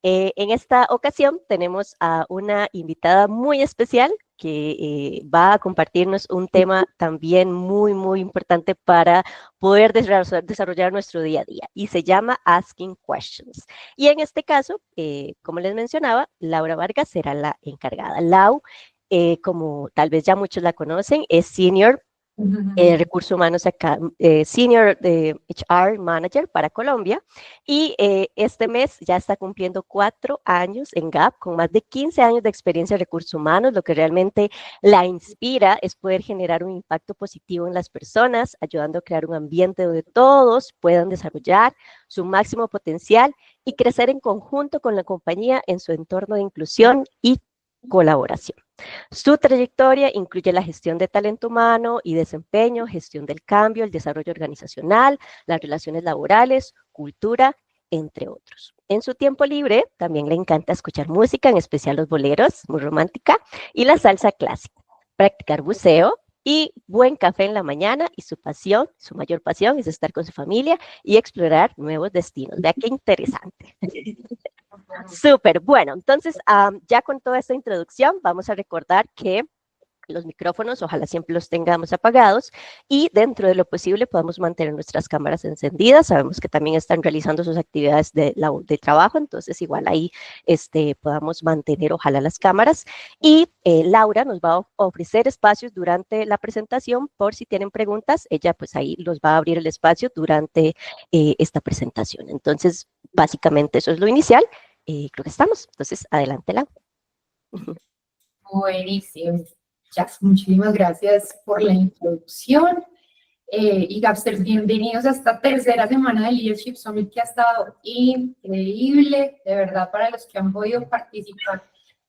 En esta ocasión tenemos a una invitada muy especial que va a compartirnos un tema también muy importante para poder desarrollar nuestro día a día y se llama Asking Questions. Y en este caso, como les mencionaba, Laura Vargas será la encargada. Lau, como tal vez ya muchos la conocen, es Senior Recursos Humanos acá, Senior de HR Manager para Colombia y este mes ya está cumpliendo 4 años en GAP con más de 15 años de experiencia en recursos humanos. Lo que realmente la inspira es poder generar un impacto positivo en las personas, ayudando a crear un ambiente donde todos puedan desarrollar su máximo potencial y crecer en conjunto con la compañía en su entorno de inclusión y colaboración. Su trayectoria incluye la gestión de talento humano y desempeño, gestión del cambio, el desarrollo organizacional, las relaciones laborales, cultura, entre otros. En su tiempo libre también le encanta escuchar música, en especial los boleros, muy romántica, y la salsa clásica, practicar buceo y buen café en la mañana, y su pasión, su mayor pasión es estar con su familia y explorar nuevos destinos. Vea qué interesante. Súper, bueno, entonces ya con toda esta introducción vamos a recordar que los micrófonos ojalá siempre los tengamos apagados y dentro de lo posible podamos mantener nuestras cámaras encendidas. Sabemos que también están realizando sus actividades de trabajo, entonces igual ahí podamos mantener ojalá las cámaras. Y Laura nos va a ofrecer espacios durante la presentación por si tienen preguntas. Ella pues ahí los va a abrir el espacio durante esta presentación. Entonces básicamente eso es lo inicial. Creo que estamos. Entonces adelante, Laura. Buenísimo. Jazz, muchísimas gracias por la introducción. Y Gapsters, bienvenidos a esta tercera semana del Leadership Summit que ha estado increíble. De verdad, para los que han podido participar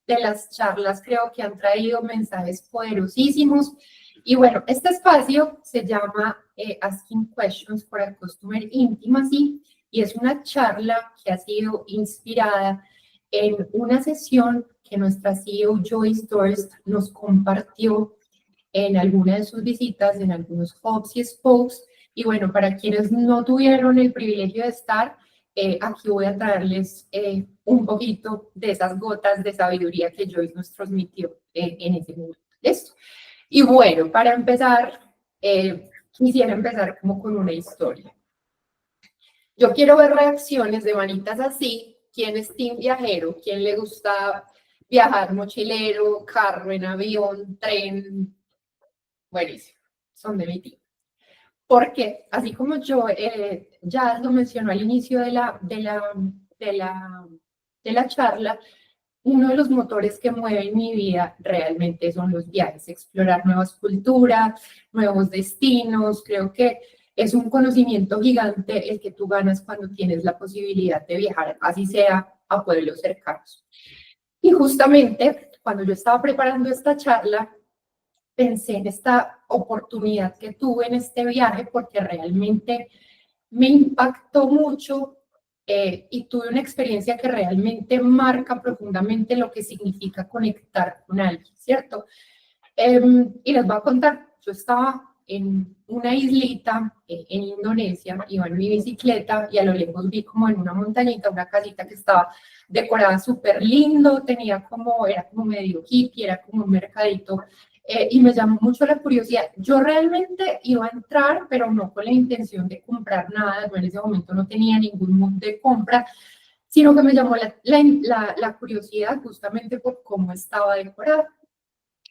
de las charlas, creo que han traído mensajes poderosísimos. Y bueno, este espacio se llama Asking Questions for a Customer Intimacy y es una charla que ha sido inspirada en una sesión que nuestra CEO Joyce Dorst nos compartió en alguna de sus visitas, en algunos hubs y spokes. Y bueno, para quienes no tuvieron el privilegio de estar, aquí voy a traerles un poquito de esas gotas de sabiduría que Joyce nos transmitió en ese momento. ¿Listo? Y bueno, para empezar, quisiera empezar como con una historia. Yo quiero ver reacciones de manitas así. ¿Quién es team viajero? ¿Quién le gusta viajar mochilero, carro, en avión, tren? Buenísimo, son de mi team. Porque así como yo ya lo mencionó al inicio de la charla, uno de los motores que mueven mi vida realmente son los viajes, explorar nuevas culturas, nuevos destinos. Creo que es un conocimiento gigante el que tú ganas cuando tienes la posibilidad de viajar, así sea a pueblos cercanos. Y justamente cuando yo estaba preparando esta charla, pensé en esta oportunidad que tuve en este viaje porque realmente me impactó mucho y tuve una experiencia que realmente marca profundamente lo que significa conectar con alguien, ¿cierto? Y les voy a contar, yo estaba en una islita en Indonesia, iba en mi bicicleta y a lo lejos vi como en una montañita una casita que estaba decorada súper lindo, era como medio hippie, era como un mercadito y me llamó mucho la curiosidad. Yo realmente iba a entrar, pero no con la intención de comprar nada, yo en ese momento no tenía ningún mood de compra, sino que me llamó la curiosidad justamente por cómo estaba decorada.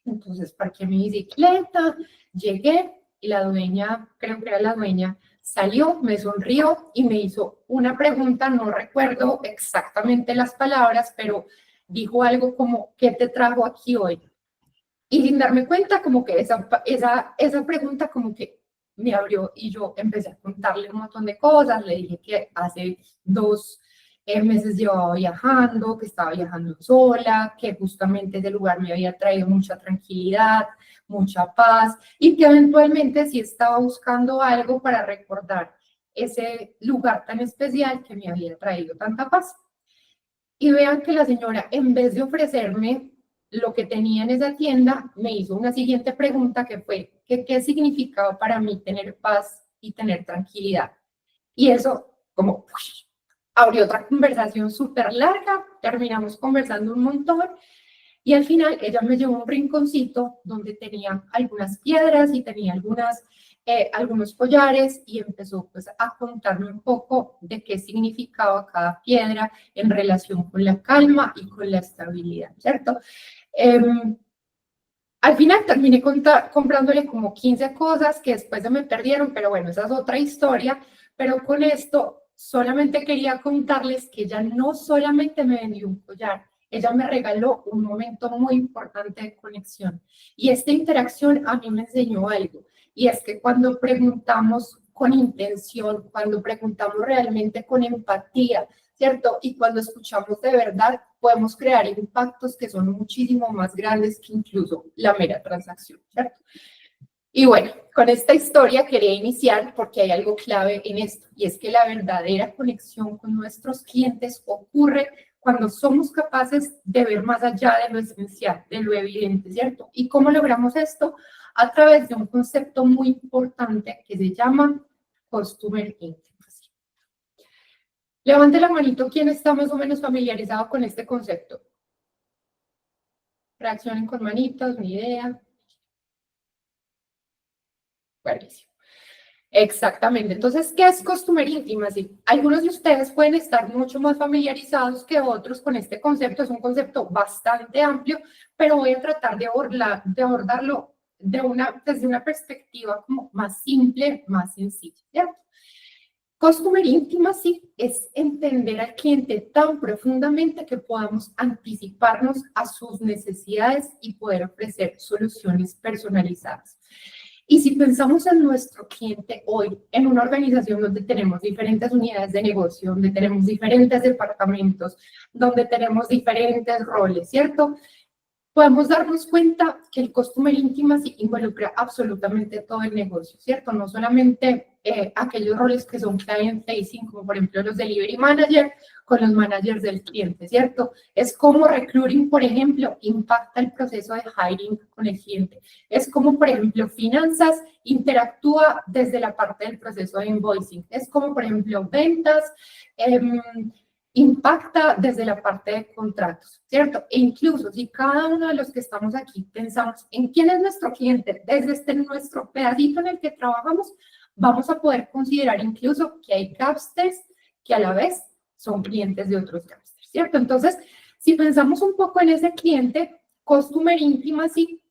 Entonces parqué mi bicicleta, llegué y la dueña, creo que era la dueña, salió, me sonrió y me hizo una pregunta, no recuerdo exactamente las palabras, pero dijo algo como, ¿qué te trajo aquí hoy? Y sin darme cuenta, como que esa pregunta como que me abrió y yo empecé a contarle un montón de cosas. Le dije que hace 2 meses llevaba viajando, que estaba viajando sola, que justamente ese lugar me había traído mucha tranquilidad, mucha paz y que eventualmente sí estaba buscando algo para recordar ese lugar tan especial que me había traído tanta paz. Y vean que la señora, en vez de ofrecerme lo que tenía en esa tienda, me hizo una siguiente pregunta que fue, ¿qué significaba para mí tener paz y tener tranquilidad? Y eso, como, abrió otra conversación súper larga, terminamos conversando un montón y al final ella me llevó a un rinconcito donde tenía algunas piedras y tenía algunos collares y empezó pues a contarme un poco de qué significaba cada piedra en relación con la calma y con la estabilidad, ¿cierto? Al final terminé comprándole como 15 cosas que después se me perdieron, pero bueno, esa es otra historia. Pero con esto solamente quería contarles que ella no solamente me vendió un collar, ella me regaló un momento muy importante de conexión. Y esta interacción a mí me enseñó algo, y es que cuando preguntamos con intención, cuando preguntamos realmente con empatía, ¿cierto? Y cuando escuchamos de verdad, podemos crear impactos que son muchísimo más grandes que incluso la mera transacción, ¿cierto? Y bueno, con esta historia quería iniciar porque hay algo clave en esto, y es que la verdadera conexión con nuestros clientes ocurre cuando somos capaces de ver más allá de lo esencial, de lo evidente, ¿cierto? ¿Y cómo logramos esto? A través de un concepto muy importante que se llama Customer Intimacy. Levante la manito quien está más o menos familiarizado con este concepto. Reaccionen con manitos, ni idea. Buenísimo. Exactamente. Entonces, ¿qué es Customer Intimacy? Algunos de ustedes pueden estar mucho más familiarizados que otros con este concepto. Es un concepto bastante amplio, pero voy a tratar de abordarlo desde una perspectiva como más simple, más sencilla, ¿cierto? Customer Intimacy es entender al cliente tan profundamente que podamos anticiparnos a sus necesidades y poder ofrecer soluciones personalizadas. Y si pensamos en nuestro cliente hoy, en una organización donde tenemos diferentes unidades de negocio, donde tenemos diferentes departamentos, donde tenemos diferentes roles, ¿cierto? Podemos darnos cuenta que el Customer Intimacy involucra absolutamente todo el negocio, ¿cierto? No solamente aquellos roles que son client facing, como por ejemplo los delivery manager, con los managers del cliente, ¿cierto? Es como recruiting, por ejemplo, impacta el proceso de hiring con el cliente. Es como, por ejemplo, finanzas interactúa desde la parte del proceso de invoicing. Es como, por ejemplo, ventas, impacta desde la parte de contratos, ¿cierto? E incluso si cada uno de los que estamos aquí pensamos en quién es nuestro cliente desde nuestro pedacito en el que trabajamos, vamos a poder considerar incluso que hay capsters que a la vez son clientes de otros capsters, ¿cierto? Entonces, si pensamos un poco en ese cliente, Customer Intimacy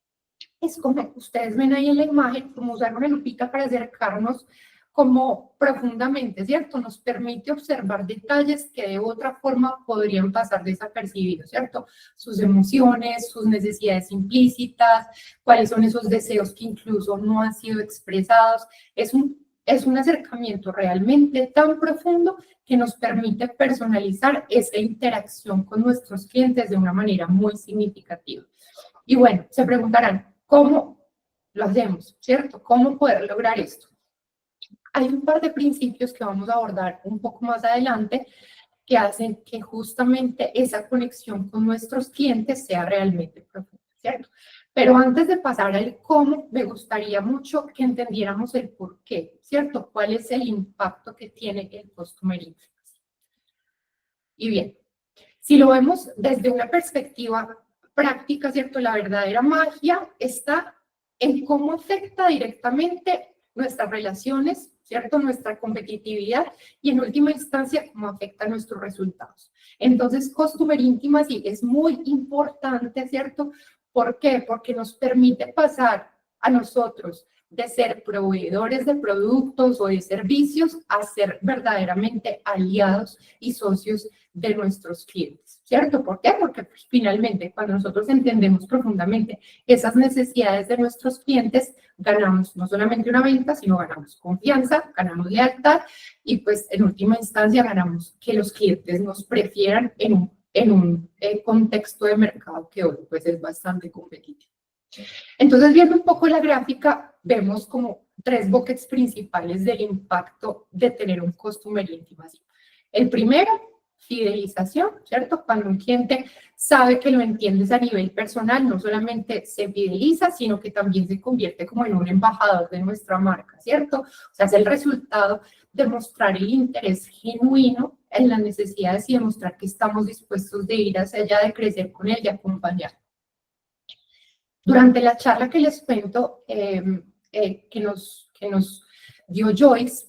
es como ustedes ven ahí en la imagen, como usar una lupita para acercarnos como profundamente, ¿cierto? Nos permite observar detalles que de otra forma podrían pasar desapercibidos, ¿cierto? Sus emociones, sus necesidades implícitas, cuáles son esos deseos que incluso no han sido expresados. Es un acercamiento realmente tan profundo que nos permite personalizar esa interacción con nuestros clientes de una manera muy significativa. Y bueno, se preguntarán, ¿cómo lo hacemos, cierto? ¿Cómo poder lograr esto? Hay un par de principios que vamos a abordar un poco más adelante que hacen que justamente esa conexión con nuestros clientes sea realmente profunda, ¿cierto? Pero antes de pasar al cómo, me gustaría mucho que entendiéramos el por qué, ¿cierto? ¿Cuál es el impacto que tiene el Customer Intimacy? Y bien, si lo vemos desde una perspectiva práctica, ¿cierto? La verdadera magia está en cómo afecta directamente nuestras relaciones, ¿cierto? Nuestra competitividad y en última instancia cómo afecta nuestros resultados. Entonces, Customer Intimacy es muy importante, ¿cierto? ¿Por qué? Porque nos permite pasar a nosotros de ser proveedores de productos o de servicios a ser verdaderamente aliados y socios de nuestros clientes, ¿cierto? ¿Por qué? Porque pues, finalmente cuando nosotros entendemos profundamente esas necesidades de nuestros clientes, ganamos no solamente una venta, sino ganamos confianza, ganamos lealtad y pues en última instancia ganamos que los clientes nos prefieran en un contexto de mercado que hoy pues es bastante competitivo. Entonces, viendo un poco la gráfica, vemos como 3 buckets principales del impacto de tener un Customer Intimacy. El primero, fidelización, ¿cierto? Cuando un cliente sabe que lo entiendes a nivel personal, no solamente se fideliza, sino que también se convierte como en un embajador de nuestra marca, ¿cierto? O sea, es el resultado de mostrar el interés genuino en las necesidades y demostrar que estamos dispuestos de ir hacia allá, de crecer con él, de acompañar. Durante la charla que les cuento, que nos dio Joyce,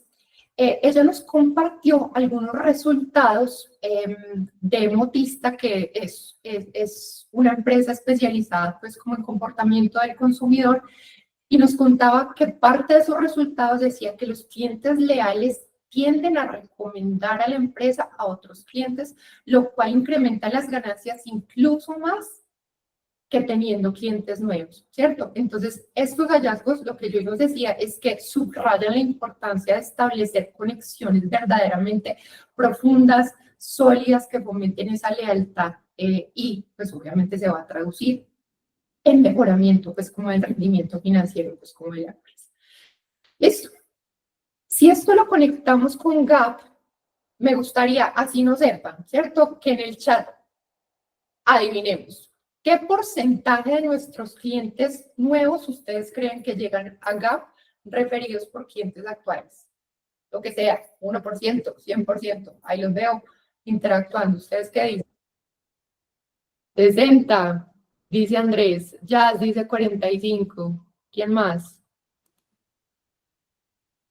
ella nos compartió algunos resultados de Motista, que es una empresa especializada pues como en comportamiento del consumidor, y nos contaba que parte de esos resultados decía que los clientes leales tienden a recomendar a la empresa a otros clientes, lo cual incrementa las ganancias incluso más que teniendo clientes nuevos, ¿cierto? Entonces, estos hallazgos, lo que yo nos decía es que subrayan la importancia de establecer conexiones verdaderamente profundas, sólidas, que fomenten esa lealtad y, pues, obviamente se va a traducir en mejoramiento, pues, como el rendimiento financiero, pues, como de la empresa. Listo. Si esto lo conectamos con GAP, me gustaría, así no sepan, ¿cierto? Que en el chat adivinemos. ¿Qué porcentaje de nuestros clientes nuevos ustedes creen que llegan a GAP referidos por clientes actuales? Lo que sea, 1%, 100%. Ahí los veo interactuando. ¿Ustedes qué dicen? 60, dice Andrés. Jazz dice 45. ¿Quién más?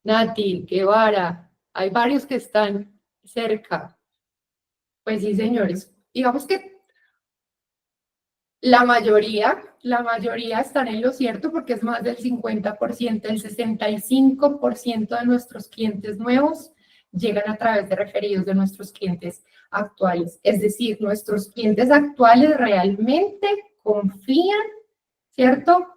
Nati, Guevara. Hay varios que están cerca. Pues sí, señores. Digamos que la mayoría están en lo cierto porque es más del 50%, el 65% de nuestros clientes nuevos llegan a través de referidos de nuestros clientes actuales. Es decir, nuestros clientes actuales realmente confían, ¿cierto?,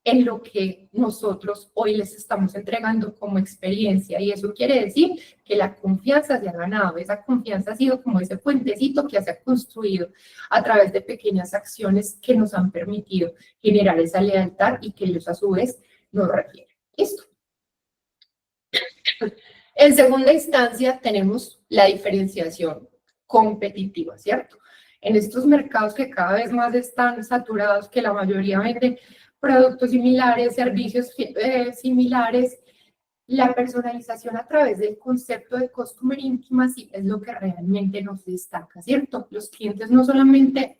en lo que nosotros hoy les estamos entregando como experiencia. Y eso quiere decir que la confianza se ha ganado. Esa confianza ha sido como ese puentecito que se ha construido a través de pequeñas acciones que nos han permitido generar esa lealtad y que ellos a su vez nos refieren. Listo. En segunda instancia tenemos la diferenciación competitiva, ¿cierto? En estos mercados que cada vez más están saturados, que la mayoría vende productos similares, servicios similares, la personalización a través del concepto de Customer Intimacy es lo que realmente nos destaca, ¿cierto? Los clientes no solamente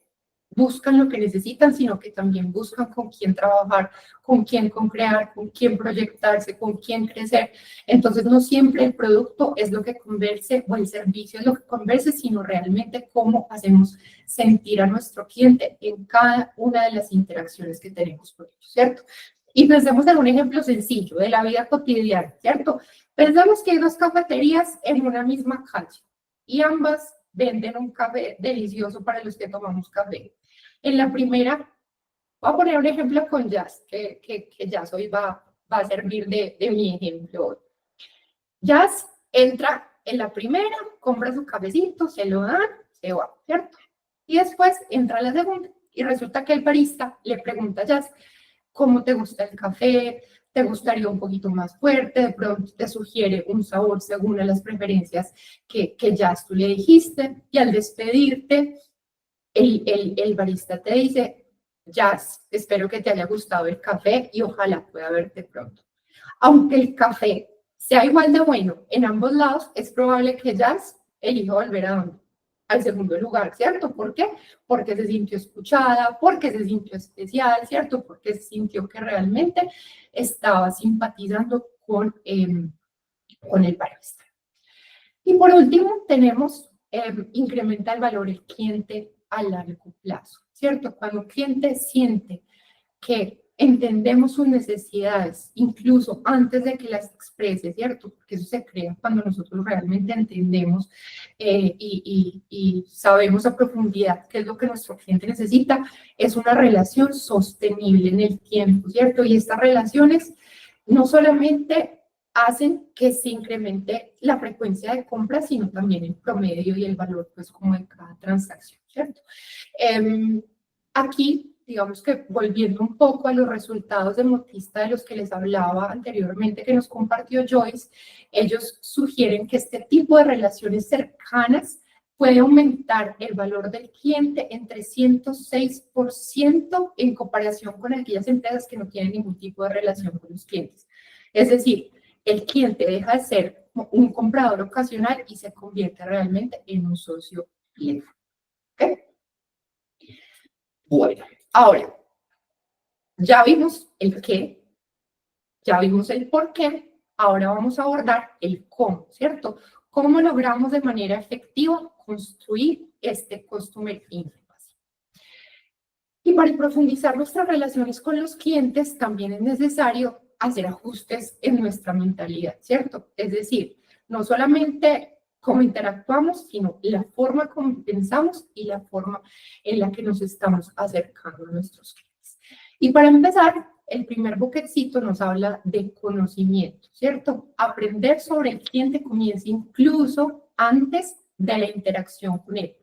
buscan lo que necesitan, sino que también buscan con quién trabajar, con quién co-crear, con quién proyectarse, con quién crecer. Entonces, no siempre el producto es lo que converse o el servicio es lo que converse, sino realmente cómo hacemos sentir a nuestro cliente en cada una de las interacciones que tenemos con ellos, ¿cierto? Y pensemos en un ejemplo sencillo de la vida cotidiana, ¿cierto? Pensamos que hay dos cafeterías en una misma calle y ambas venden un café delicioso para los que tomamos café. En la primera, voy a poner un ejemplo con Jazz, que Jazz hoy va a servir de mi ejemplo hoy. Jazz entra en la primera, compra su cafecito, se lo dan, se va, ¿cierto? Y después entra a la segunda y resulta que el barista le pregunta a Jazz, ¿cómo te gusta el café? ¿Te gustaría un poquito más fuerte? De pronto te sugiere un sabor según las preferencias que Jazz tú le dijiste. Y al despedirte, el barista te dice, Jazz, espero que te haya gustado el café y ojalá pueda verte pronto. Aunque el café sea igual de bueno en ambos lados, es probable que Jazz elija volver al segundo lugar, ¿cierto? ¿Por qué? Porque se sintió escuchada, porque se sintió especial, ¿cierto? Porque se sintió que realmente estaba simpatizando con el barista. Y por último, tenemos incrementa el valor del cliente a largo plazo, ¿cierto? Cuando un cliente siente que entendemos sus necesidades, incluso antes de que las exprese, ¿cierto? Porque eso se crea cuando nosotros realmente entendemos y sabemos a profundidad qué es lo que nuestro cliente necesita, es una relación sostenible en el tiempo, ¿cierto? Y estas relaciones no solamente hacen que se incremente la frecuencia de compra, sino también el promedio y el valor, pues, como de cada transacción, ¿cierto? Aquí, digamos que volviendo un poco a los resultados de Motista de los que les hablaba anteriormente, que nos compartió Joyce, ellos sugieren que este tipo de relaciones cercanas puede aumentar el valor del cliente en 306% en comparación con aquellas empresas que no tienen ningún tipo de relación con los clientes. Es decir, el cliente deja de ser un comprador ocasional y se convierte realmente en un socio fiel. ¿Okay? Bueno, ahora, ya vimos el qué, ya vimos el por qué, ahora vamos a abordar el cómo, ¿cierto? ¿Cómo logramos de manera efectiva construir este Customer Intimacy? Y para profundizar nuestras relaciones con los clientes, también es necesario hacer ajustes en nuestra mentalidad, ¿cierto? Es decir, no solamente cómo interactuamos, sino la forma como pensamos y la forma en la que nos estamos acercando a nuestros clientes. Y para empezar, el primer buquetcito nos habla de conocimiento, ¿cierto? Aprender sobre el cliente comienza incluso antes de la interacción con él.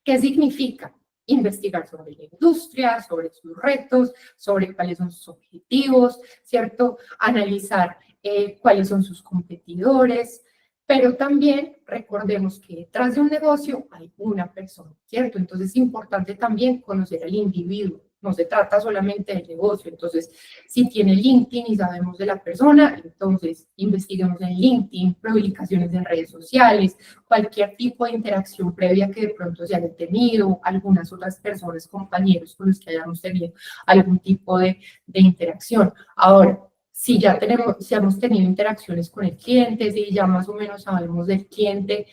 ¿Qué significa? Investigar sobre la industria, sobre sus retos, sobre cuáles son sus objetivos, ¿cierto? Analizar cuáles son sus competidores, pero también recordemos que detrás de un negocio hay una persona, ¿cierto? Entonces es importante también conocer al individuo. No se trata solamente del negocio. Entonces, si tiene LinkedIn y sabemos de la persona, entonces investiguemos en LinkedIn, publicaciones en redes sociales, cualquier tipo de interacción previa que de pronto se haya tenido, algunas otras personas, compañeros con los que hayamos tenido algún tipo de interacción. Ahora, si hemos tenido interacciones con el cliente, si ya más o menos sabemos del cliente,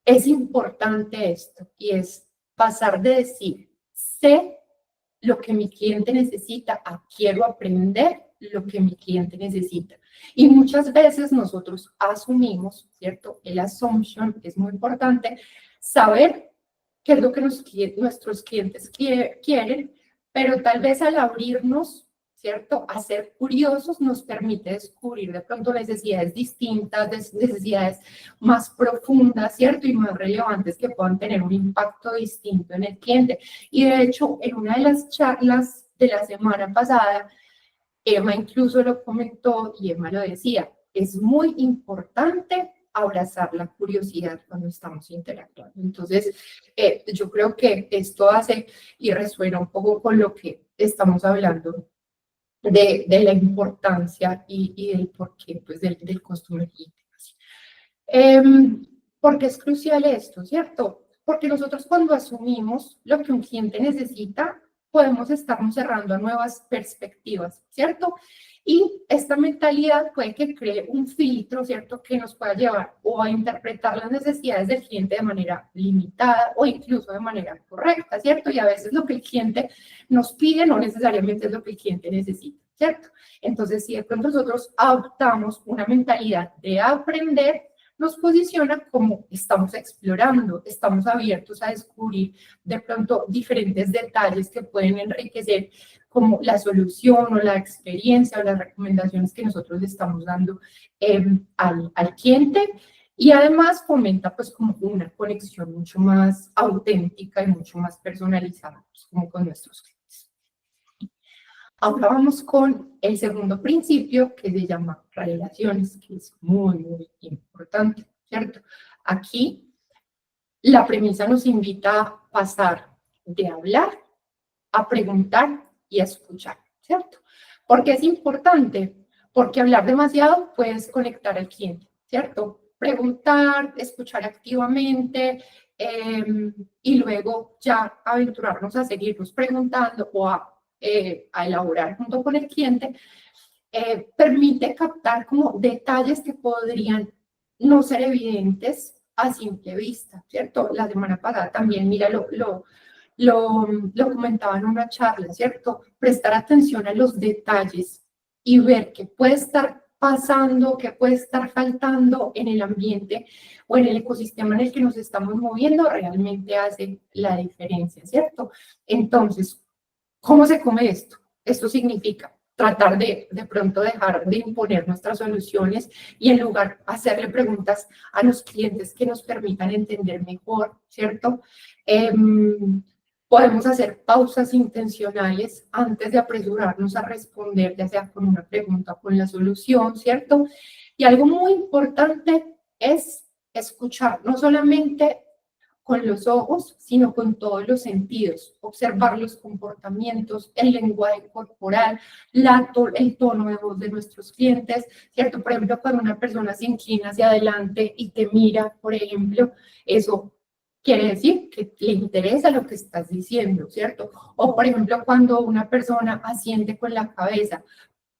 es importante esto y es pasar de decir, sé lo que mi cliente necesita a quiero aprender lo que mi cliente necesita. Y muchas veces nosotros asumimos, ¿cierto? El assumption es muy importante, saber qué es lo que nuestros clientes quieren, pero tal vez al abrirnos, ¿cierto? A ser curiosos nos permite descubrir de pronto necesidades distintas, necesidades más profundas, ¿cierto? Y más relevantes que puedan tener un impacto distinto en el cliente. Y de hecho, en una de las charlas de la semana pasada, Emma incluso lo comentó y Emma lo decía, es muy importante abrazar la curiosidad cuando estamos interactuando. Entonces, yo creo que esto hace y resuena un poco con lo que estamos hablando de la importancia y del porqué pues, del Customer Intimacy. ¿Por qué es crucial esto, cierto? Porque nosotros cuando asumimos lo que un cliente necesita, podemos estarnos cerrando a nuevas perspectivas, ¿cierto? Y esta mentalidad puede que cree un filtro, ¿cierto? Que nos pueda llevar o a interpretar las necesidades del cliente de manera limitada o incluso de manera correcta, ¿cierto? Y a veces lo que el cliente nos pide no necesariamente es lo que el cliente necesita, ¿cierto? Entonces, si de pronto nosotros adoptamos una mentalidad de aprender, nos posiciona como estamos explorando, estamos abiertos a descubrir de pronto diferentes detalles que pueden enriquecer como la solución o la experiencia o las recomendaciones que nosotros le estamos dando al cliente y además fomenta pues como una conexión mucho más auténtica y mucho más personalizada pues, como con nuestros clientes. Ahora vamos con el segundo principio que se llama relaciones, que es muy, muy importante, ¿cierto? Aquí la premisa nos invita a pasar de hablar a preguntar y a escuchar, ¿cierto? ¿Por qué es importante? Porque hablar demasiado puede desconectar al cliente, ¿cierto? Preguntar, escuchar activamente y luego ya aventurarnos a seguirnos preguntando o a elaborar junto con el cliente, permite captar como detalles que podrían no ser evidentes a simple vista, ¿cierto? La semana pasada también, mira, lo comentaba en una charla, ¿cierto? Prestar atención a los detalles y ver qué puede estar pasando, qué puede estar faltando en el ambiente o en el ecosistema en el que nos estamos moviendo, realmente hace la diferencia, ¿cierto? Entonces, ¿cómo se come esto? Esto significa tratar de pronto dejar de imponer nuestras soluciones y en lugar hacerle preguntas a los clientes que nos permitan entender mejor, ¿cierto? Podemos hacer pausas intencionales antes de apresurarnos a responder, ya sea con una pregunta o con la solución, ¿cierto? Y algo muy importante es escuchar, no solamente con los ojos, sino con todos los sentidos, observar los comportamientos, el lenguaje corporal, el tono de voz de nuestros clientes, ¿cierto? Por ejemplo, cuando una persona se inclina hacia adelante y te mira, por ejemplo, eso quiere decir que le interesa lo que estás diciendo, ¿cierto? O, por ejemplo, cuando una persona asiente con la cabeza,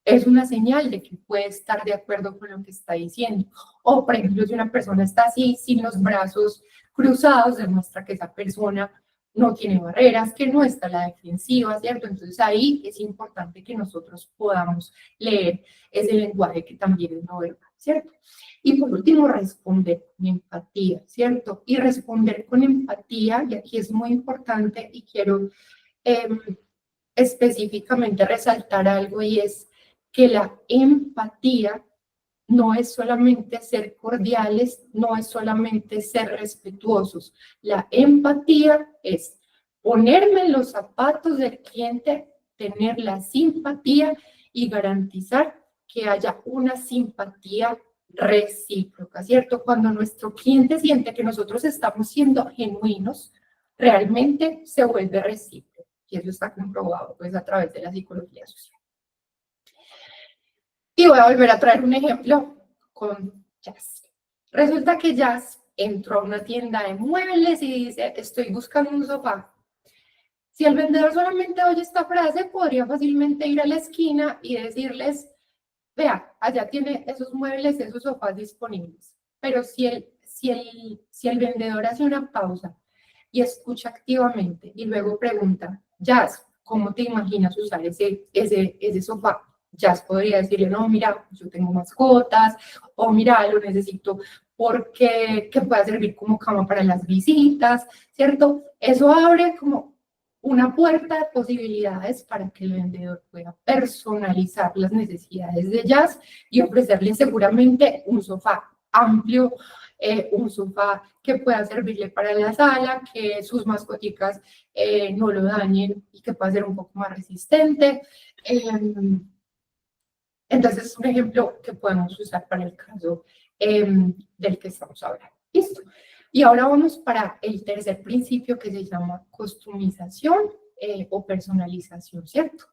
es una señal de que puede estar de acuerdo con lo que está diciendo. O, por ejemplo, si una persona está así, sin los brazos cruzados, demuestra que esa persona no tiene barreras, que no está a la defensiva, ¿cierto? Entonces ahí es importante que nosotros podamos leer ese lenguaje que también es no verbal, ¿cierto? Y por último, responder con empatía, ¿cierto? Y responder con empatía, y aquí es muy importante y quiero específicamente resaltar algo, y es que la empatía no es solamente ser cordiales, no es solamente ser respetuosos. La empatía es ponerme en los zapatos del cliente, tener la simpatía y garantizar que haya una simpatía recíproca, ¿cierto? Cuando nuestro cliente siente que nosotros estamos siendo genuinos, realmente se vuelve recíproco. Y eso está comprobado pues a través de la psicología social. Y voy a volver a traer un ejemplo con Jazz. Resulta que Jazz entró a una tienda de muebles y dice, estoy buscando un sofá. Si el vendedor solamente oye esta frase, podría fácilmente ir a la esquina y decirles, vea, allá tiene esos muebles, esos sofás disponibles. Pero si el vendedor hace una pausa y escucha activamente y luego pregunta, Jazz, ¿cómo te imaginas usar ese sofá? Jazz podría decirle, no, mira, yo tengo mascotas, o mira, lo necesito porque que pueda servir como cama para las visitas, ¿cierto? Eso abre como una puerta de posibilidades para que el vendedor pueda personalizar las necesidades de Jazz y ofrecerle seguramente un sofá amplio, un sofá que pueda servirle para la sala, que sus mascoticas no lo dañen y que pueda ser un poco más resistente. Entonces, es un ejemplo que podemos usar para el caso del que estamos hablando. Listo. Y ahora vamos para el tercer principio que se llama customización o personalización, ¿cierto?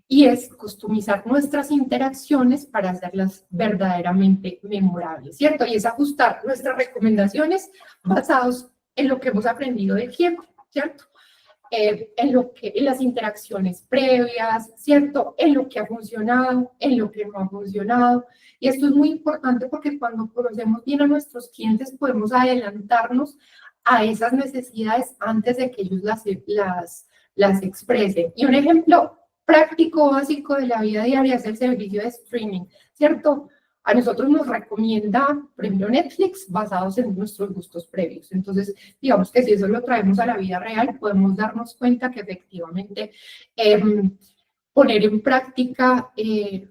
Y es customizar nuestras interacciones para hacerlas verdaderamente memorables, ¿cierto? Y es ajustar nuestras recomendaciones basados en lo que hemos aprendido del cliente, ¿cierto? En las interacciones previas, ¿cierto? En lo que ha funcionado, en lo que no ha funcionado. Y esto es muy importante porque cuando conocemos bien a nuestros clientes podemos adelantarnos a esas necesidades antes de que ellos las expresen. Y un ejemplo práctico, básico de la vida diaria es el servicio de streaming, ¿cierto? A nosotros nos recomienda, por ejemplo, Netflix, basados en nuestros gustos previos. Entonces, digamos que si eso lo traemos a la vida real, podemos darnos cuenta que efectivamente poner en práctica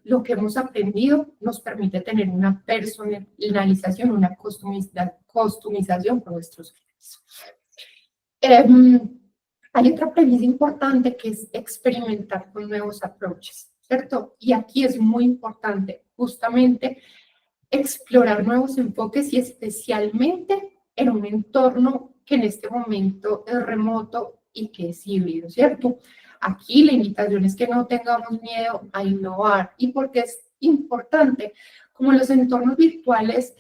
lo que hemos aprendido nos permite tener una personalización, una customización para nuestros clientes. Hay otra premisa importante que es experimentar con nuevos approaches, ¿cierto? Y aquí es muy importante justamente explorar nuevos enfoques y especialmente en un entorno que en este momento es remoto y que es híbrido, ¿cierto? Aquí la invitación es que no tengamos miedo a innovar. ¿Y por qué es importante? Como los entornos virtuales,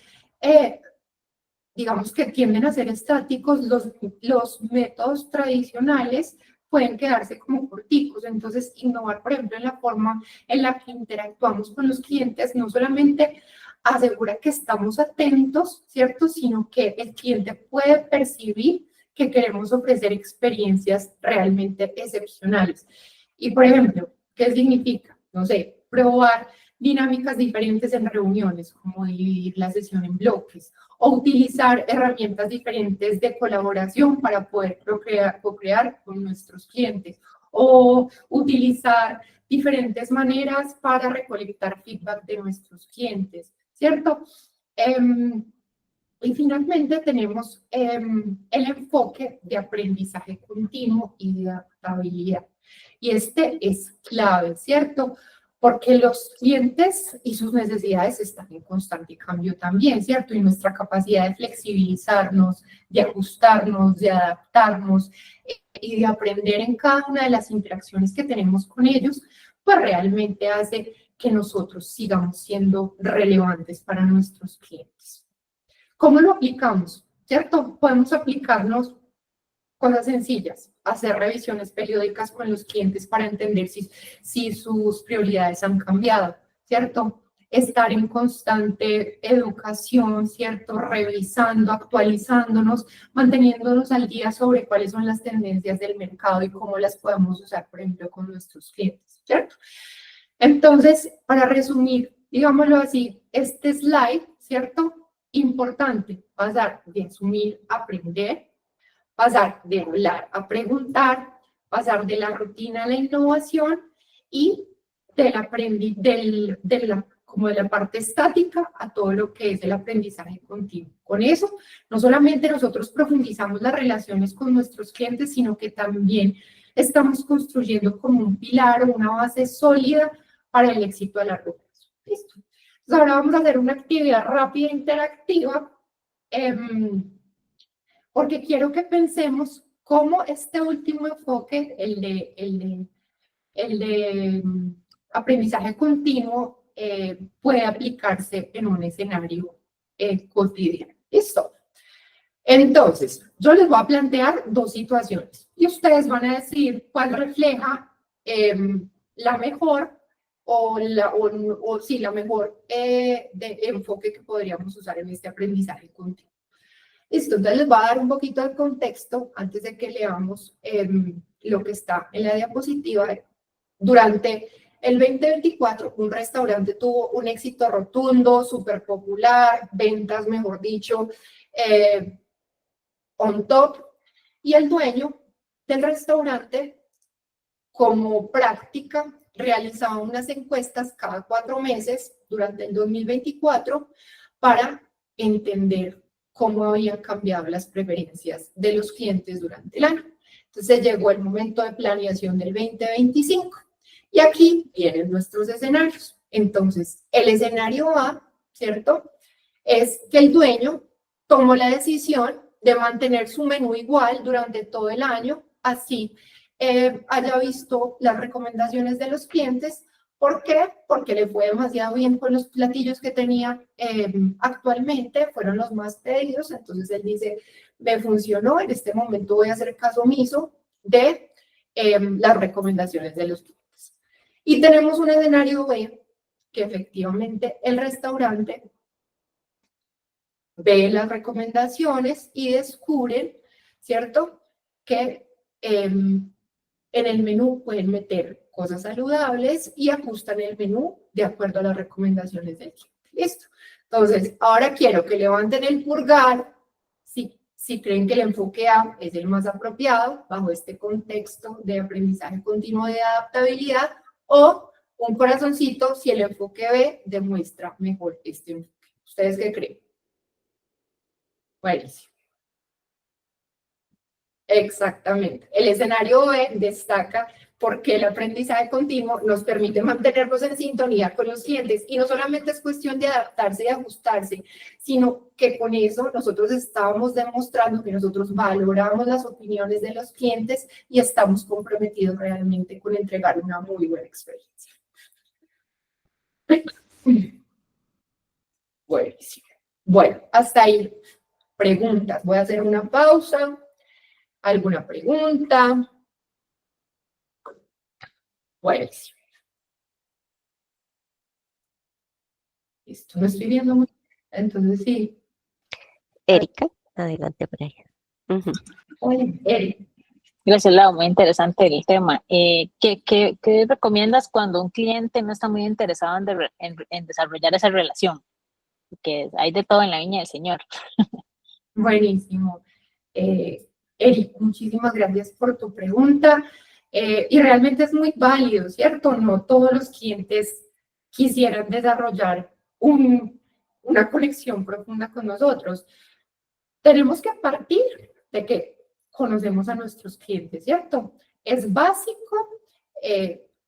digamos que tienden a ser estáticos, los métodos tradicionales pueden quedarse como corticos. Entonces, innovar, por ejemplo, en la forma en la que interactuamos con los clientes, no solamente asegura que estamos atentos, ¿cierto? Sino que el cliente puede percibir que queremos ofrecer experiencias realmente excepcionales. Y, por ejemplo, ¿qué significa? No sé, probar dinámicas diferentes en reuniones, como dividir la sesión en bloques, o utilizar herramientas diferentes de colaboración para poder co-crear con nuestros clientes, o utilizar diferentes maneras para recolectar feedback de nuestros clientes, ¿cierto? Y finalmente tenemos el enfoque de aprendizaje continuo y de adaptabilidad. Y este es clave, ¿cierto? porque los clientes y sus necesidades están en constante cambio también, ¿cierto? Y nuestra capacidad de flexibilizarnos, de ajustarnos, de adaptarnos y de aprender en cada una de las interacciones que tenemos con ellos, pues realmente hace que nosotros sigamos siendo relevantes para nuestros clientes. ¿Cómo lo aplicamos? ¿Cierto? Podemos aplicarnos cosas sencillas, hacer revisiones periódicas con los clientes para entender si sus prioridades han cambiado, ¿cierto? Estar en constante educación, ¿cierto? Revisando, actualizándonos, manteniéndonos al día sobre cuáles son las tendencias del mercado y cómo las podemos usar, por ejemplo, con nuestros clientes, ¿cierto? Entonces, para resumir, digámoslo así, este slide, ¿cierto? Importante, pasar de asumir a aprender, pasar de hablar a preguntar, pasar de la rutina a la innovación y como de la parte estática a todo lo que es el aprendizaje continuo. Con eso, no solamente nosotros profundizamos las relaciones con nuestros clientes, sino que también estamos construyendo como un pilar o una base sólida para el éxito a largo plazo. ¿Listo? Entonces ahora vamos a hacer una actividad rápida e interactiva. Porque quiero que pensemos cómo este último enfoque, el de aprendizaje continuo, puede aplicarse en un escenario cotidiano. ¿Listo? Entonces, yo les voy a plantear dos situaciones y ustedes van a decir cuál refleja la mejor la mejor de enfoque que podríamos usar en este aprendizaje continuo. Listo, entonces les voy a dar un poquito de contexto antes de que leamos lo que está en la diapositiva. Durante el 2024, un restaurante tuvo un éxito rotundo, súper popular, ventas, mejor dicho, on top, y el dueño del restaurante, como práctica, realizaba unas encuestas cada 4 meses durante el 2024 para entender cómo habían cambiado las preferencias de los clientes durante el año. Entonces llegó el momento de planeación del 2025 y aquí vienen nuestros escenarios. Entonces, el escenario A, ¿cierto? Es que el dueño tomó la decisión de mantener su menú igual durante todo el año, así haya visto las recomendaciones de los clientes. ¿Por qué? Porque le fue demasiado bien con los platillos que tenía actualmente, fueron los más pedidos, entonces él dice, me funcionó, en este momento voy a hacer caso omiso de las recomendaciones de los clientes. Y tenemos un escenario B, que efectivamente el restaurante ve las recomendaciones y descubren, ¿cierto?, que en el menú pueden meter cosas saludables y ajustan el menú de acuerdo a las recomendaciones del cliente. Listo. Entonces, ahora quiero que levanten el pulgar si creen que el enfoque A es el más apropiado bajo este contexto de aprendizaje continuo de adaptabilidad, o un corazoncito si el enfoque B demuestra mejor este enfoque. ¿Ustedes qué creen? Buenísimo. Exactamente. El escenario B destaca porque el aprendizaje continuo nos permite mantenernos en sintonía con los clientes y no solamente es cuestión de adaptarse y ajustarse, sino que con eso nosotros estábamos demostrando que nosotros valoramos las opiniones de los clientes y estamos comprometidos realmente con entregar una muy buena experiencia. Buenísimo. Bueno, hasta ahí. Preguntas. Voy a hacer una pausa. ¿Alguna pregunta? Buenísimo. Listo, no estoy viendo mucho. Entonces sí. Erika, adelante por ahí. Oye, Erika. Gracias, Lau, muy interesante el tema. ¿Qué recomiendas cuando un cliente no está muy interesado en desarrollar esa relación? Porque hay de todo en la viña del Señor. Buenísimo. Eric, muchísimas gracias por tu pregunta. Y realmente es muy válido, ¿cierto? No todos los clientes quisieran desarrollar una conexión profunda con nosotros. Tenemos que partir de que conocemos a nuestros clientes, ¿cierto? Es básico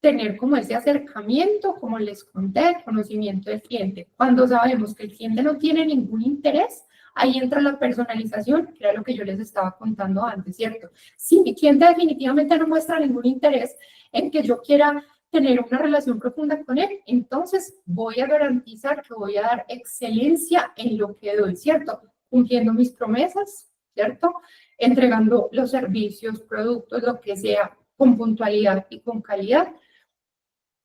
tener como ese acercamiento, como les conté, conocimiento del cliente. Cuando sabemos que el cliente no tiene ningún interés, ahí entra la personalización, que era lo que yo les estaba contando antes, ¿cierto? Si mi cliente definitivamente no muestra ningún interés en que yo quiera tener una relación profunda con él, entonces voy a garantizar que voy a dar excelencia en lo que doy, ¿cierto? Cumpliendo mis promesas, ¿cierto? Entregando los servicios, productos, lo que sea, con puntualidad y con calidad.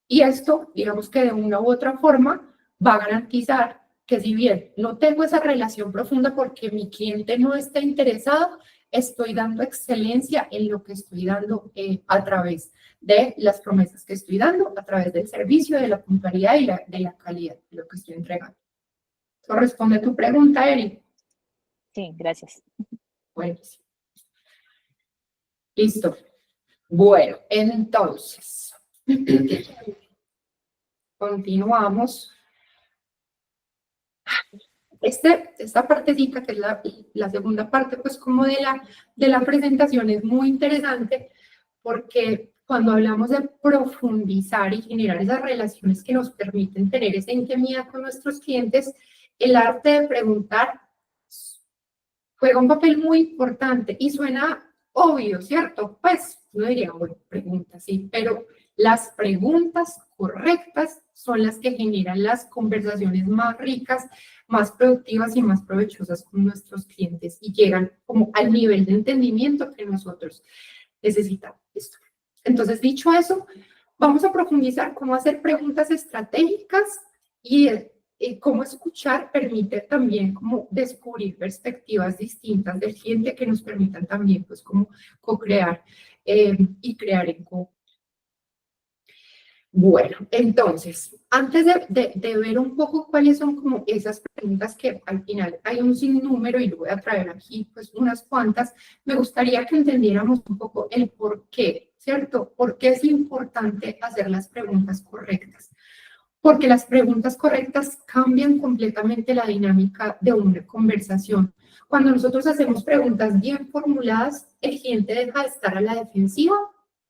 Y esto, digamos que de una u otra forma, va a garantizar que si bien no tengo esa relación profunda porque mi cliente no está interesado, estoy dando excelencia en lo que estoy dando a través de las promesas que estoy dando, a través del servicio, de la puntualidad y de la calidad de lo que estoy entregando. ¿Eso responde a tu pregunta, Eri? Sí, gracias. Bueno, sí. Listo. Bueno, entonces, continuamos. Esta partecita, que es la segunda parte, pues como de la presentación, es muy interesante porque cuando hablamos de profundizar y generar esas relaciones que nos permiten tener esa intimidad con nuestros clientes, el arte de preguntar juega un papel muy importante y suena obvio, ¿cierto? Pues uno diría, bueno, preguntas, sí, pero las preguntas correctas son las que generan las conversaciones más ricas, más productivas y más provechosas con nuestros clientes y llegan como al nivel de entendimiento que nosotros necesitamos. Listo. Entonces, dicho eso, vamos a profundizar cómo hacer preguntas estratégicas y cómo escuchar permite también como descubrir perspectivas distintas del cliente que nos permitan también pues como co-crear y crear en co. Bueno, entonces, antes de ver un poco cuáles son como esas preguntas que al final hay un sinnúmero y lo voy a traer aquí pues unas cuantas, me gustaría que entendiéramos un poco el por qué, ¿cierto? ¿Por qué es importante hacer las preguntas correctas? Porque las preguntas correctas cambian completamente la dinámica de una conversación. Cuando nosotros hacemos preguntas bien formuladas, el cliente deja de estar a la defensiva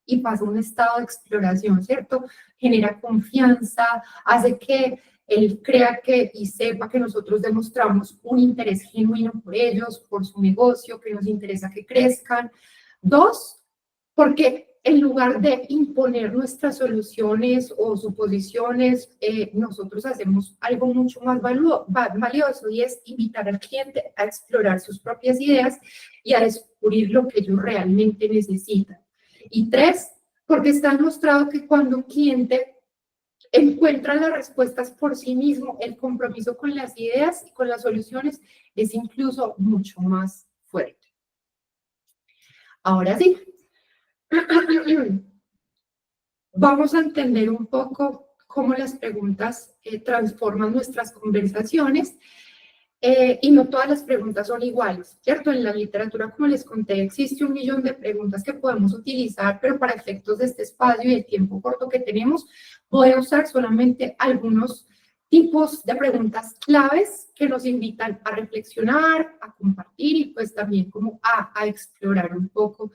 y pasa a un estado de exploración, ¿cierto? Genera confianza, hace que él crea que y sepa que nosotros demostramos un interés genuino por ellos, por su negocio, que nos interesa que crezcan. Dos, porque en lugar de imponer nuestras soluciones o suposiciones, nosotros hacemos algo mucho más valioso y es invitar al cliente a explorar sus propias ideas y a descubrir lo que ellos realmente necesitan. Y tres, porque está demostrado que cuando un cliente encuentra las respuestas por sí mismo, el compromiso con las ideas y con las soluciones es incluso mucho más fuerte. Ahora sí. Vamos a entender un poco cómo las preguntas transforman nuestras conversaciones y no todas las preguntas son iguales, ¿cierto? En la literatura, como les conté, existe 1.000.000 de preguntas que podemos utilizar, pero para efectos de este espacio y el tiempo corto que tenemos, voy a usar solamente algunos tipos de preguntas claves que nos invitan a reflexionar, a compartir y pues también como a explorar un poco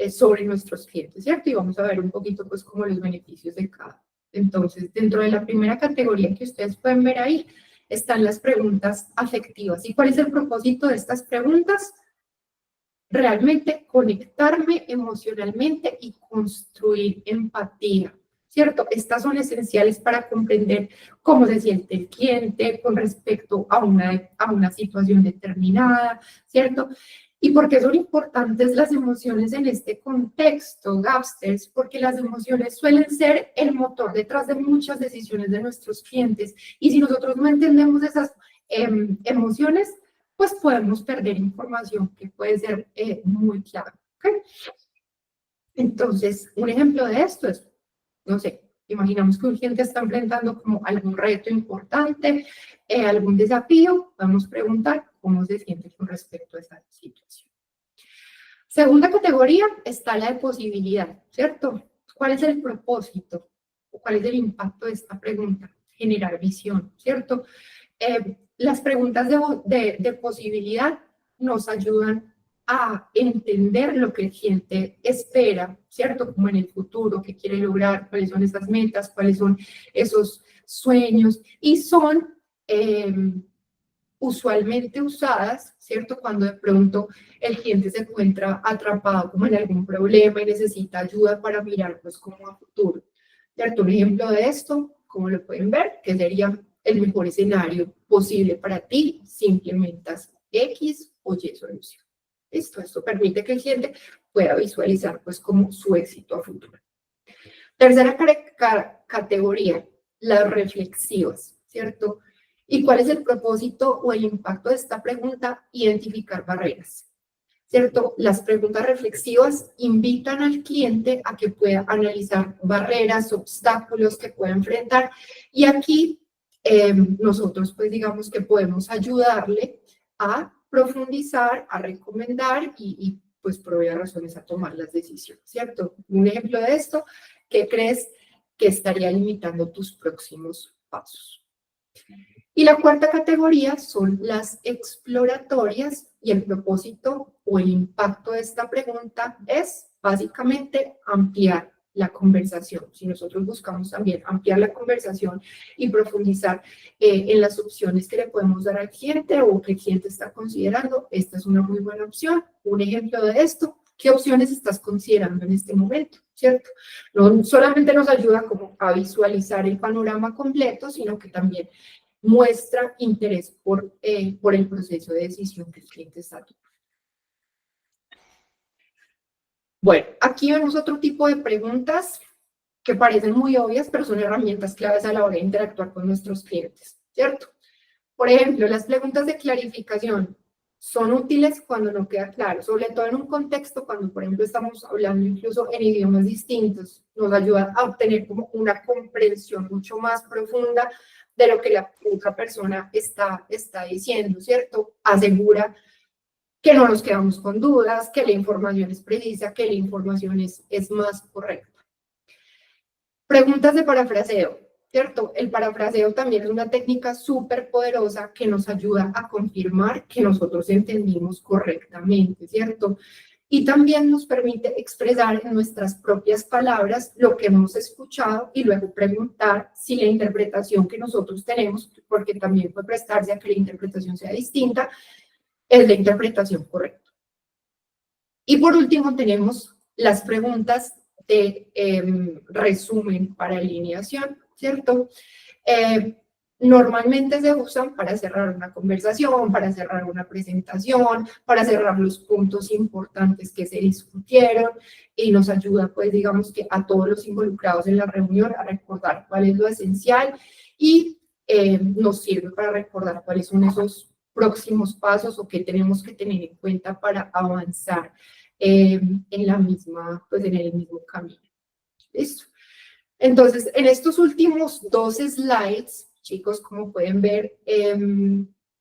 sobre nuestros clientes, ¿cierto? Y vamos a ver un poquito, pues, como los beneficios de cada. Entonces, dentro de la primera categoría que ustedes pueden ver ahí, están las preguntas afectivas. ¿Y cuál es el propósito de estas preguntas? Realmente conectarme emocionalmente y construir empatía, ¿cierto? Estas son esenciales para comprender cómo se siente el cliente con respecto a una situación determinada, ¿cierto? ¿Y por qué son importantes las emociones en este contexto, Gapsters? Porque las emociones suelen ser el motor detrás de muchas decisiones de nuestros clientes. Y si nosotros no entendemos esas emociones, pues podemos perder información que puede ser muy clave. ¿Okay? Entonces, un ejemplo de esto es, no sé, imaginamos que un cliente está enfrentando como algún reto importante, algún desafío, podemos preguntar cómo se siente con respecto a esa situación. Segunda categoría está la de posibilidad, ¿cierto? ¿Cuál es el propósito? ¿Cuál es el impacto de esta pregunta? Generar visión, ¿cierto? Las preguntas de posibilidad nos ayudan a entender lo que el cliente espera, ¿cierto? Como en el futuro, qué quiere lograr, cuáles son esas metas, cuáles son esos sueños, y son usualmente usadas, ¿cierto? Cuando de pronto el cliente se encuentra atrapado como en algún problema y necesita ayuda para mirar pues como a futuro, ¿cierto? Un ejemplo de esto, como lo pueden ver, que sería el mejor escenario posible para ti si implementas X o Y solución. ¿Listo? Esto permite que el cliente pueda visualizar pues como su éxito a futuro. Tercera categoría, las reflexivas, ¿cierto? ¿Y cuál es el propósito o el impacto de esta pregunta? Identificar barreras, ¿cierto? Las preguntas reflexivas invitan al cliente a que pueda analizar barreras, obstáculos que pueda enfrentar, y aquí nosotros pues digamos que podemos ayudarle a profundizar, a recomendar y pues proveer razones a tomar las decisiones, ¿cierto? Un ejemplo de esto, ¿qué crees que estaría limitando tus próximos pasos? Y la cuarta categoría son las exploratorias, y el propósito o el impacto de esta pregunta es básicamente ampliar la conversación. Si nosotros buscamos también ampliar la conversación y profundizar en las opciones que le podemos dar al cliente o que el cliente está considerando, esta es una muy buena opción. Un ejemplo de esto, ¿qué opciones estás considerando en este momento? ¿Cierto? No solamente nos ayuda como a visualizar el panorama completo, sino que también muestra interés por el proceso de decisión que el cliente está tomando. Bueno, aquí vemos otro tipo de preguntas que parecen muy obvias, pero son herramientas claves a la hora de interactuar con nuestros clientes, ¿cierto? Por ejemplo, las preguntas de clarificación son útiles cuando no queda claro, sobre todo en un contexto cuando, por ejemplo, estamos hablando incluso en idiomas distintos, nos ayuda a obtener como una comprensión mucho más profunda de lo que la otra persona está diciendo, ¿cierto? Asegura que no nos quedamos con dudas, que la información es precisa, que la información es más correcta. Preguntas de parafraseo, ¿cierto? El parafraseo también es una técnica súper poderosa que nos ayuda a confirmar que nosotros entendimos correctamente, ¿cierto? Y también nos permite expresar en nuestras propias palabras lo que hemos escuchado y luego preguntar si la interpretación que nosotros tenemos, porque también puede prestarse a que la interpretación sea distinta, es la interpretación correcta. Y por último tenemos las preguntas de resumen para alineación, ¿cierto? Normalmente se usan para cerrar una conversación, para cerrar una presentación, para cerrar los puntos importantes que se discutieron, y nos ayuda, pues, digamos que a todos los involucrados en la reunión a recordar cuál es lo esencial y nos sirve para recordar cuáles son esos próximos pasos o qué tenemos que tener en cuenta para avanzar en el mismo camino. ¿Listo? Entonces, en estos últimos 2 slides, chicos, como pueden ver,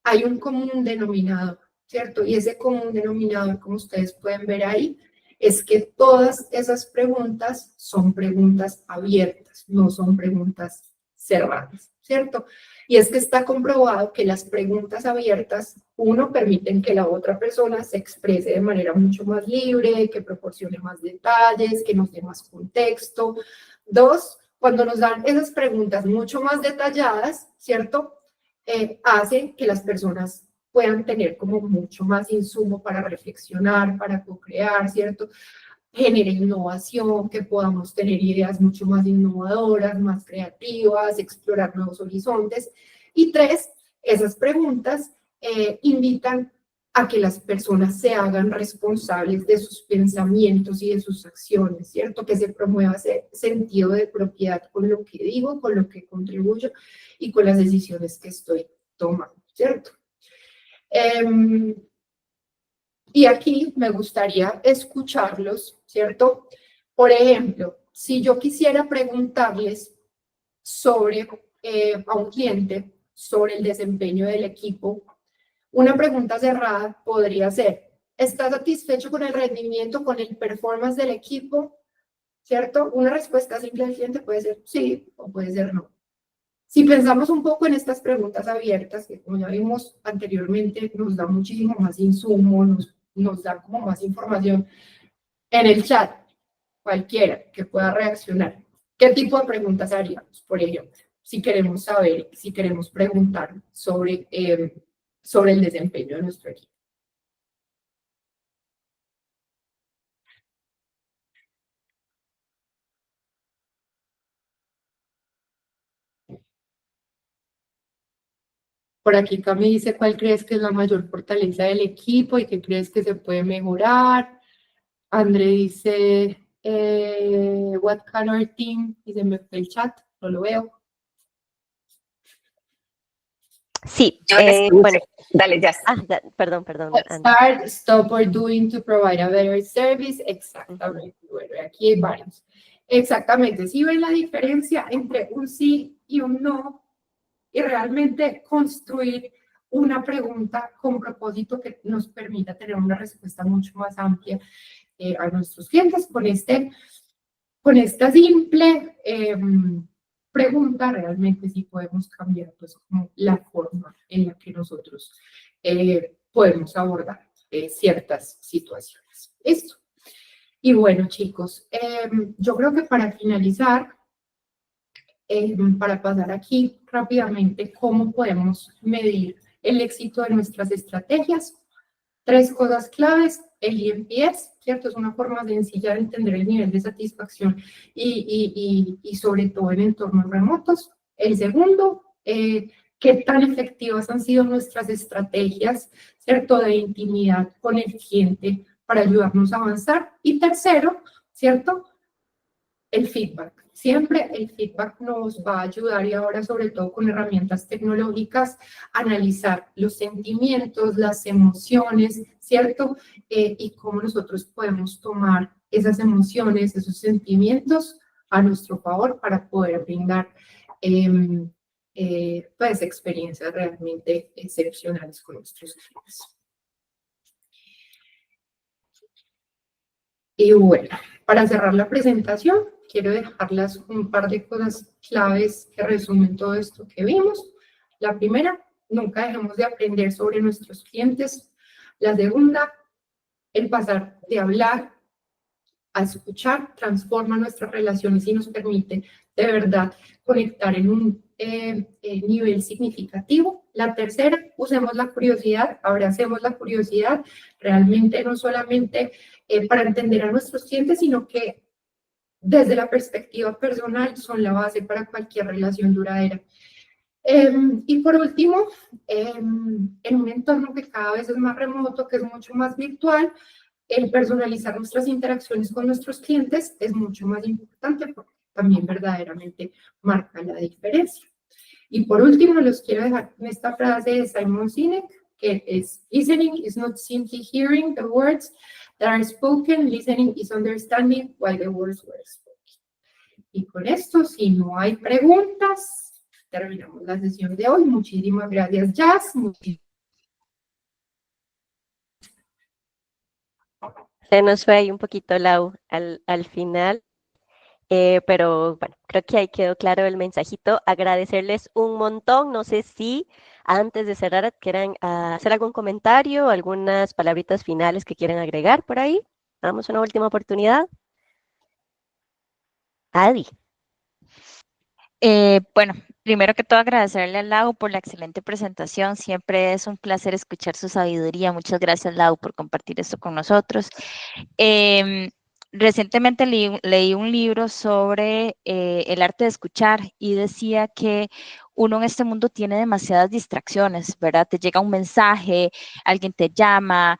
hay un común denominador, ¿cierto? Y ese común denominador, como ustedes pueden ver ahí, es que todas esas preguntas son preguntas abiertas, no son preguntas cerradas, ¿cierto? Y es que está comprobado que las preguntas abiertas, uno, permiten que la otra persona se exprese de manera mucho más libre, que proporcione más detalles, que nos dé más contexto. 2, cuando nos dan esas preguntas mucho más detalladas, ¿cierto? Hace que las personas puedan tener como mucho más insumo para reflexionar, para co-crear, ¿cierto? Genera innovación, que podamos tener ideas mucho más innovadoras, más creativas, explorar nuevos horizontes. Y 3, esas preguntas invitan a que las personas se hagan responsables de sus pensamientos y de sus acciones, ¿cierto? Que se promueva ese sentido de propiedad con lo que digo, con lo que contribuyo y con las decisiones que estoy tomando, ¿cierto? Y aquí me gustaría escucharlos, ¿cierto? Por ejemplo, si yo quisiera preguntarles sobre, a un cliente sobre el desempeño del equipo, una pregunta cerrada podría ser, ¿está satisfecho con el rendimiento, con el performance del equipo? ¿Cierto? Una respuesta simple del cliente puede ser sí o puede ser no. Si pensamos un poco en estas preguntas abiertas, que como ya vimos anteriormente, nos da muchísimo más insumo, nos nos dan como más información en el chat, cualquiera que pueda reaccionar. ¿Qué tipo de preguntas haríamos? Por ejemplo, si queremos saber, si queremos preguntar sobre, sobre el desempeño de nuestro equipo. Por aquí Cami dice, ¿cuál crees que es la mayor fortaleza del equipo y qué crees que se puede mejorar? André dice, what can our team? Y se me fue el chat, no lo veo. Sí, bueno. Dale, ya. Perdón. Start, stop or doing to provide a better service. Exactamente. Bueno, aquí hay varios. Exactamente. Si ven la diferencia entre un sí y un no, y realmente construir una pregunta con propósito que nos permita tener una respuesta mucho más amplia a nuestros clientes con esta simple pregunta realmente sí podemos cambiar pues como la forma en la que nosotros podemos abordar ciertas situaciones. Esto. Y bueno, chicos, yo creo que para finalizar, para pasar aquí rápidamente cómo podemos medir el éxito de nuestras estrategias. 3 cosas claves, el INPS, ¿cierto? Es una forma sencilla de entender el nivel de satisfacción y sobre todo en entornos remotos. El segundo, qué tan efectivas han sido nuestras estrategias, ¿cierto? De intimidad con el cliente para ayudarnos a avanzar. Y tercero, ¿cierto? El feedback. Siempre el feedback nos va a ayudar y ahora sobre todo con herramientas tecnológicas a analizar los sentimientos, las emociones, ¿cierto? Y cómo nosotros podemos tomar esas emociones, esos sentimientos a nuestro favor para poder brindar pues experiencias realmente excepcionales con nuestros clientes. Y bueno, para cerrar la presentación, quiero dejarles un par de cosas claves que resumen todo esto que vimos. La primera, nunca dejemos de aprender sobre nuestros clientes. La segunda, el pasar de hablar a escuchar transforma nuestras relaciones y nos permite de verdad conectar en un nivel significativo. La tercera, usemos la curiosidad, abracemos la curiosidad, realmente no solamente para entender a nuestros clientes, sino que desde la perspectiva personal son la base para cualquier relación duradera. Y por último, en un entorno que cada vez es más remoto, que es mucho más virtual, el personalizar nuestras interacciones con nuestros clientes es mucho más importante porque también verdaderamente marca la diferencia. Y por último, los quiero dejar con esta frase de Simon Sinek, que es, listening is not simply hearing the words that are spoken, listening is understanding why the words were spoken. Y con esto, si no hay preguntas, terminamos la sesión de hoy. Muchísimas gracias, Jazz. Se nos fue ahí un poquito, Lau, al final, pero bueno, creo que ahí quedó claro el mensajito. Agradecerles un montón. No sé si antes de cerrar quieran hacer algún comentario, algunas palabritas finales que quieran agregar por ahí. Damos una última oportunidad. Adi. Bueno, primero que todo agradecerle a Lau por la excelente presentación. Siempre es un placer escuchar su sabiduría. Muchas gracias, Lau, por compartir esto con nosotros. Recientemente leí un libro sobre el arte de escuchar y decía que uno en este mundo tiene demasiadas distracciones, ¿verdad? Te llega un mensaje, alguien te llama,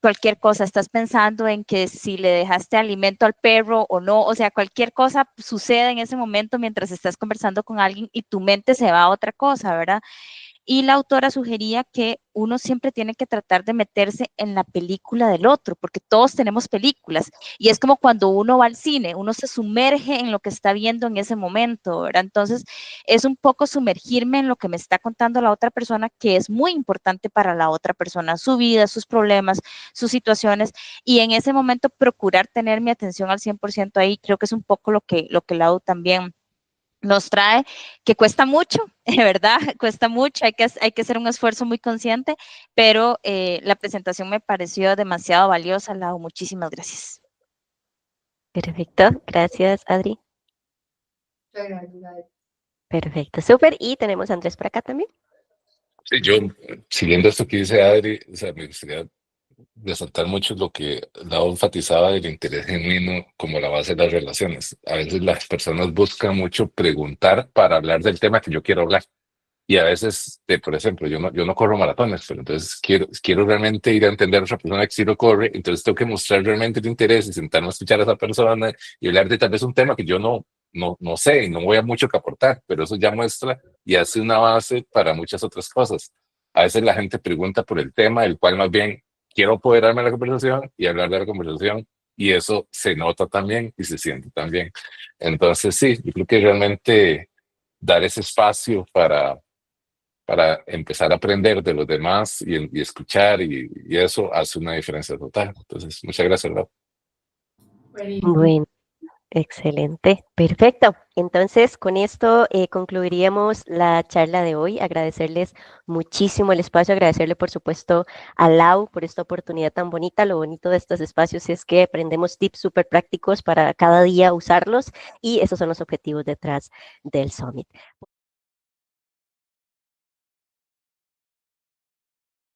cualquier cosa, estás pensando en que si le dejaste alimento al perro o no, o sea, cualquier cosa sucede en ese momento mientras estás conversando con alguien y tu mente se va a otra cosa, ¿verdad? Y la autora sugería que uno siempre tiene que tratar de meterse en la película del otro, porque todos tenemos películas. Y es como cuando uno va al cine, uno se sumerge en lo que está viendo en ese momento, ¿verdad? Entonces, es un poco sumergirme en lo que me está contando la otra persona, que es muy importante para la otra persona, su vida, sus problemas, sus situaciones. Y en ese momento procurar tener mi atención al 100% ahí, creo que es un poco lo que Lau también nos trae, que cuesta mucho, ¿verdad? Cuesta mucho, hay que hacer un esfuerzo muy consciente, pero la presentación me pareció demasiado valiosa, Lau, muchísimas gracias. Perfecto, gracias Adri. Muchas gracias. Perfecto, súper. Y tenemos a Andrés por acá también. Sí, yo, siguiendo esto que dice Adri, o sea, me gustaría resaltar mucho lo que Lau enfatizaba del interés genuino como la base de las relaciones. A veces las personas buscan mucho preguntar para hablar del tema que yo quiero hablar. Y a veces, por ejemplo, yo no corro maratones, pero entonces quiero realmente ir a entender a otra persona que sí lo corre, entonces tengo que mostrar realmente el interés y sentarme a escuchar a esa persona y hablar de tal vez un tema que yo no sé y no voy a mucho que aportar, pero eso ya muestra y hace una base para muchas otras cosas. A veces la gente pregunta por el tema, el cual más bien quiero apoderarme de la conversación y hablar de la conversación, y eso se nota también y se siente también. Entonces, sí, yo creo que realmente dar ese espacio para empezar a aprender de los demás y escuchar y eso hace una diferencia total. Entonces, muchas gracias, Lau. Buenísimo. Bueno, excelente, perfecto. Entonces, con esto concluiríamos la charla de hoy. Agradecerles muchísimo el espacio, agradecerle, por supuesto, a Lau por esta oportunidad tan bonita. Lo bonito de estos espacios es que aprendemos tips súper prácticos para cada día usarlos, y esos son los objetivos detrás del Summit.